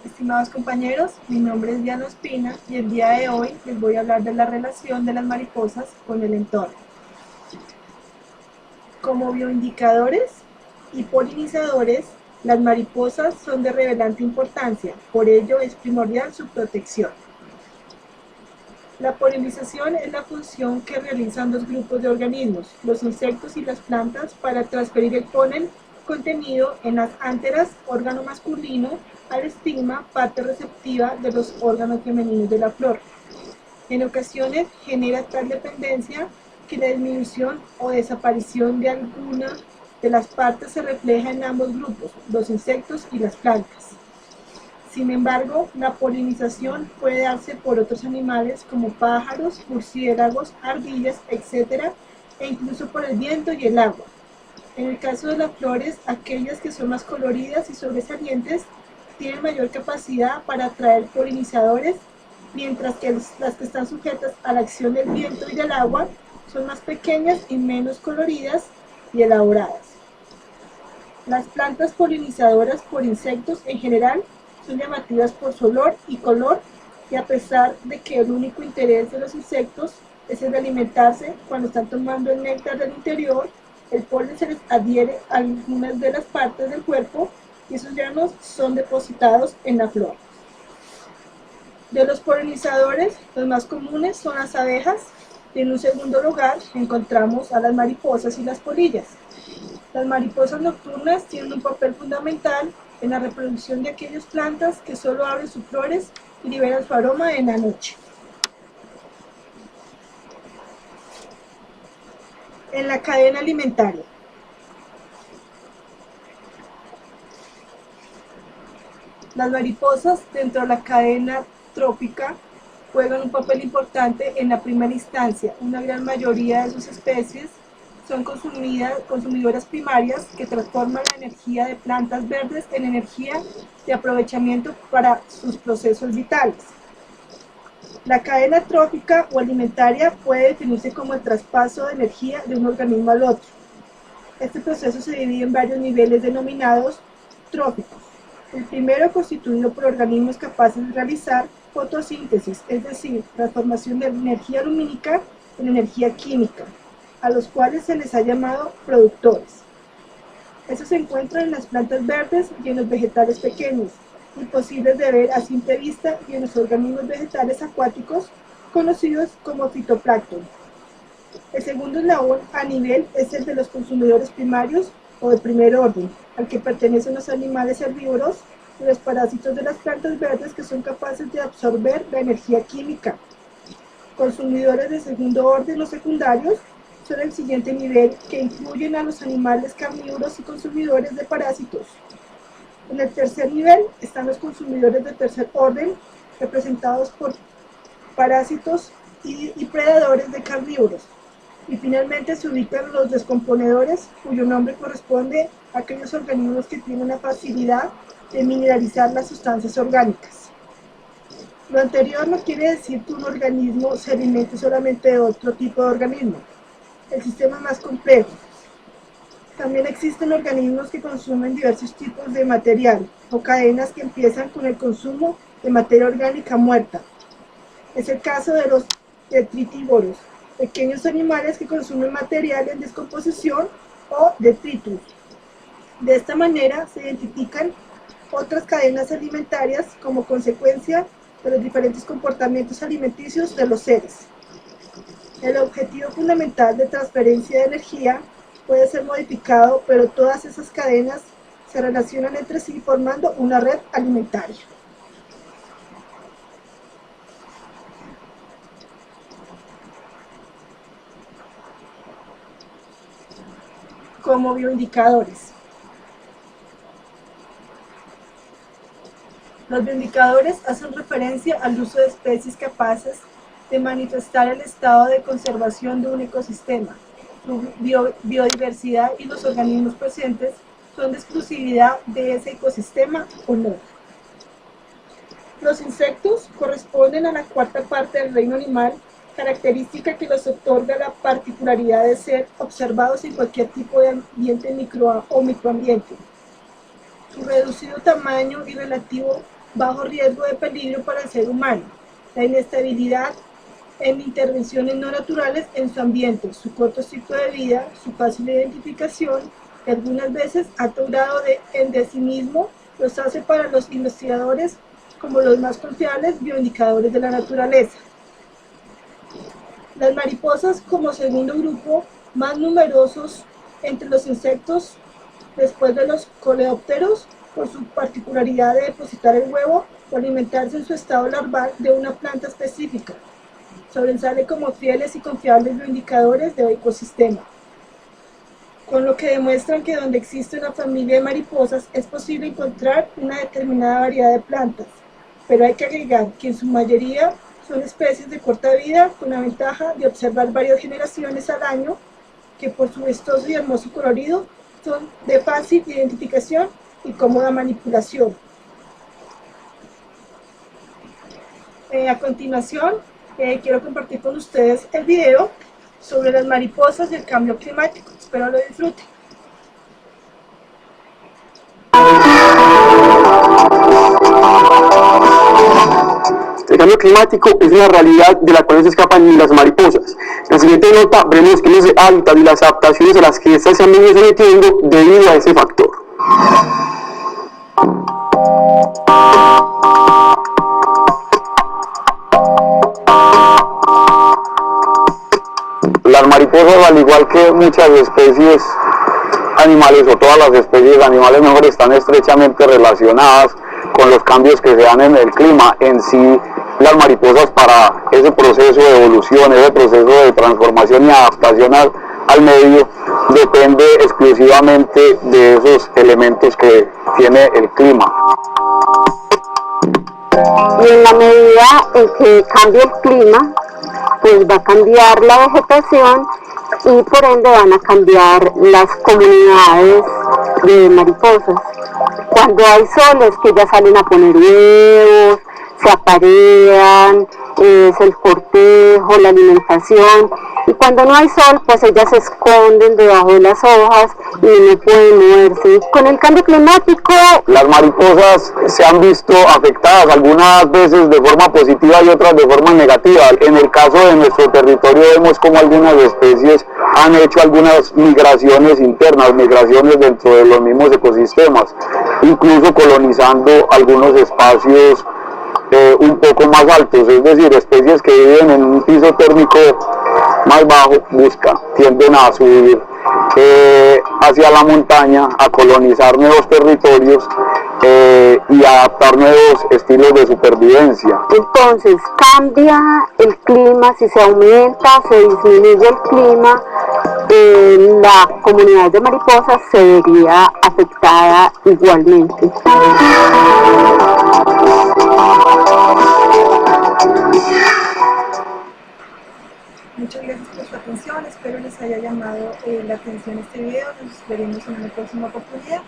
Estimados compañeros, mi nombre es Diana Ospina y el día de hoy les voy a hablar de la relación de las mariposas con el entorno. Como bioindicadores y polinizadores, las mariposas son de relevante importancia, por ello es primordial su protección. La polinización es la función que realizan dos grupos de organismos, los insectos y las plantas, para transferir el polen contenido en las anteras, órgano masculino, al estigma, parte receptiva de los órganos femeninos de la flor. En ocasiones genera tal dependencia que la disminución o desaparición de alguna de las partes se refleja en ambos grupos, los insectos y las plantas. Sin embargo, la polinización puede darse por otros animales como pájaros, murciélagos, ardillas, etc., e incluso por el viento y el agua. En el caso de las flores, aquellas que son más coloridas y sobresalientes tienen mayor capacidad para atraer polinizadores, mientras que las que están sujetas a la acción del viento y del agua son más pequeñas y menos coloridas y elaboradas. Las plantas polinizadoras por insectos en general son llamativas por su olor y color, y a pesar de que el único interés de los insectos es el de alimentarse, cuando están tomando el néctar del interior, el polen se les adhiere a algunas de las partes del cuerpo y esos granos son depositados en la flor. De los polinizadores, los más comunes son las abejas, y en un segundo lugar encontramos a las mariposas y las polillas. Las mariposas nocturnas tienen un papel fundamental en la reproducción de aquellas plantas que solo abren sus flores y liberan su aroma en la noche. En la cadena alimentaria. Las mariposas dentro de la cadena trófica juegan un papel importante en la primera instancia. Una gran mayoría de sus especies son consumidoras primarias que transforman la energía de plantas verdes en energía de aprovechamiento para sus procesos vitales. La cadena trófica o alimentaria puede definirse como el traspaso de energía de un organismo al otro. Este proceso se divide en varios niveles denominados tróficos. El primero, constituido por organismos capaces de realizar fotosíntesis, es decir, transformación de energía lumínica en energía química, a los cuales se les ha llamado productores. Estos se encuentran en las plantas verdes y en los vegetales pequeños, imposibles de ver a simple vista, y en los organismos vegetales acuáticos conocidos como fitoplancton. El segundo eslabón a nivel es el de los consumidores primarios o de primer orden, al que pertenecen los animales herbívoros y los parásitos de las plantas verdes, que son capaces de absorber la energía química. Consumidores de segundo orden o secundarios son el siguiente nivel, que incluyen a los animales carnívoros y consumidores de parásitos. En el tercer nivel están los consumidores de tercer orden, representados por parásitos y predadores de carnívoros. Y finalmente se ubican los descomponedores, cuyo nombre corresponde a aquellos organismos que tienen la facilidad de mineralizar las sustancias orgánicas. Lo anterior no quiere decir que un organismo se alimente solamente de otro tipo de organismo. El sistema es más complejo. También existen organismos que consumen diversos tipos de material o cadenas que empiezan con el consumo de materia orgánica muerta. Es el caso de los detritívoros, pequeños animales que consumen material en descomposición o detritus. De esta manera se identifican otras cadenas alimentarias como consecuencia de los diferentes comportamientos alimenticios de los seres. El objetivo fundamental de transferencia de energía puede ser modificado, pero todas esas cadenas se relacionan entre sí formando una red alimentaria. Como bioindicadores. Los bioindicadores hacen referencia al uso de especies capaces de manifestar el estado de conservación de un ecosistema. Su biodiversidad y los organismos presentes son de exclusividad de ese ecosistema o no. Los insectos corresponden a la cuarta parte del reino animal, característica que les otorga la particularidad de ser observados en cualquier tipo de ambiente o microambiente. Su reducido tamaño y relativo bajo riesgo de peligro para el ser humano, la inestabilidad en intervenciones no naturales en su ambiente, su corto ciclo de vida, su fácil identificación y algunas veces alto grado de endecimismo los hace para los investigadores como los más confiables bioindicadores de la naturaleza. Las mariposas como segundo grupo más numerosos entre los insectos después de los coleópteros por su particularidad de depositar el huevo o alimentarse en su estado larval de una planta específica. Sobresale como fieles y confiables bioindicadores del ecosistema, con lo que demuestran que donde existe una familia de mariposas es posible encontrar una determinada variedad de plantas, pero hay que agregar que en su mayoría son especies de corta vida con la ventaja de observar varias generaciones al año que por su vistoso y hermoso colorido son de fácil identificación y cómoda manipulación. A continuación, quiero compartir con ustedes el video sobre las mariposas y el cambio climático. Espero lo disfruten. El cambio climático es una realidad de la cual no se escapan ni las mariposas. En la siguiente nota veremos que es el hábitat y las adaptaciones a las que estas se han venido sometiendo debido a ese factor. Las mariposas, al igual que muchas especies animales o todas las especies de animales mejor, están estrechamente relacionadas con los cambios que se dan en el clima. En sí, las mariposas, para ese proceso de evolución, ese proceso de transformación y adaptación al medio, depende exclusivamente de esos elementos que tiene el clima. Y en la medida en que cambie el clima, pues va a cambiar la vegetación y por ende van a cambiar las comunidades de mariposas. Cuando hay soles que ya salen a poner huevos, se aparean, es el cortejo, la alimentación, y cuando no hay sol, pues ellas se esconden debajo de las hojas y no pueden moverse. Con el cambio climático, las mariposas se han visto afectadas algunas veces de forma positiva y otras de forma negativa. En el caso de nuestro territorio vemos como algunas especies han hecho algunas migraciones internas, migraciones dentro de los mismos ecosistemas, incluso colonizando algunos espacios un poco más altos, es decir, especies que viven en un piso térmico más bajo tienden a subir hacia la montaña, a colonizar nuevos territorios y adaptar nuevos estilos de supervivencia. Entonces cambia el clima, si se aumenta o se disminuye el clima, la comunidad de mariposas se vería afectada igualmente. Muchas gracias por su atención, espero les haya llamado la atención este video, nos veremos en una próxima oportunidad.